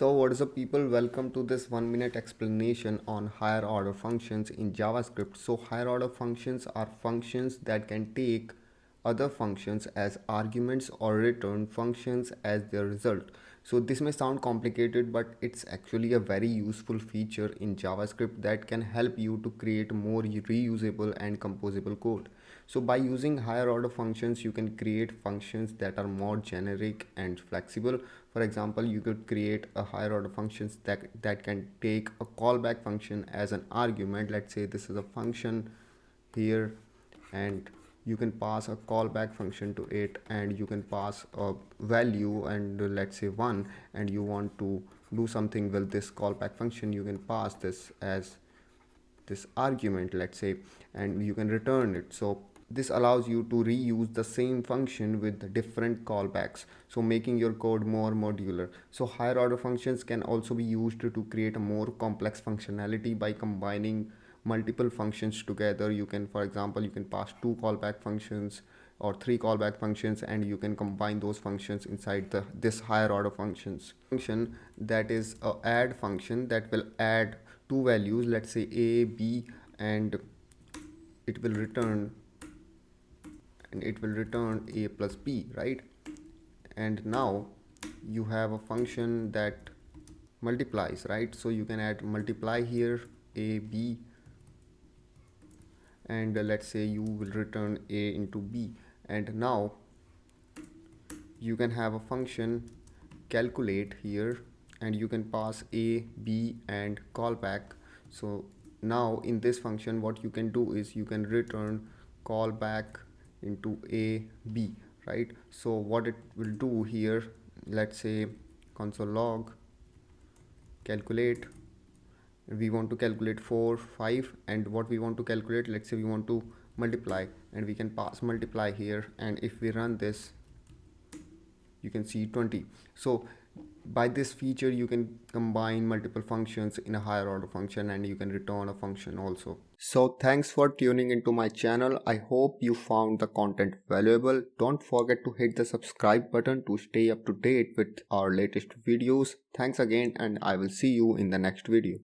So what is up people, welcome to this 1 minute explanation on higher order functions in JavaScript. So higher order functions are functions that can take other functions as arguments or return functions as their result. So this may sound complicated, but it's actually a very useful feature in JavaScript that can help you to create more reusable and composable code. So by using higher order functions, you can create functions that are more generic and flexible. For example, you could create a higher order functions that can take a callback function as an argument. Let's say this is a function here, and you can pass a callback function to it, and you can pass a value, and let's say 1, and you want to do something with this callback function. You can pass this as this argument, let's say, and you can return it. So this allows you to reuse the same function with different callbacks, so making your code more modular. So higher order functions can also be used to create a more complex functionality by combining multiple functions together. You can, for example, you can pass 2 callback functions or 3 callback functions, and you can combine those functions inside this higher order functions. Function that is a add function that will add 2 values, let's say a, b, and it will return a plus b, right? And now you have a function that multiplies, right? So you can add multiply here, a, b, and let's say you will return a into b. And now you can have a function calculate here, and you can pass a, b, and callback. So now in this function, what you can do is you can return callback into a, b, right? So what it will do here, let's say console log calculate, we want to calculate 4, 5, and what we want to calculate, let's say we want to multiply, and we can pass multiply here, and if we run this, you can see 20. So by this feature, you can combine multiple functions in a higher order function, and you can return a function also. So thanks for tuning into my channel. I hope you found the content valuable. Don't forget to hit the subscribe button to stay up to date with our latest videos. Thanks again, and I will see you in the next video.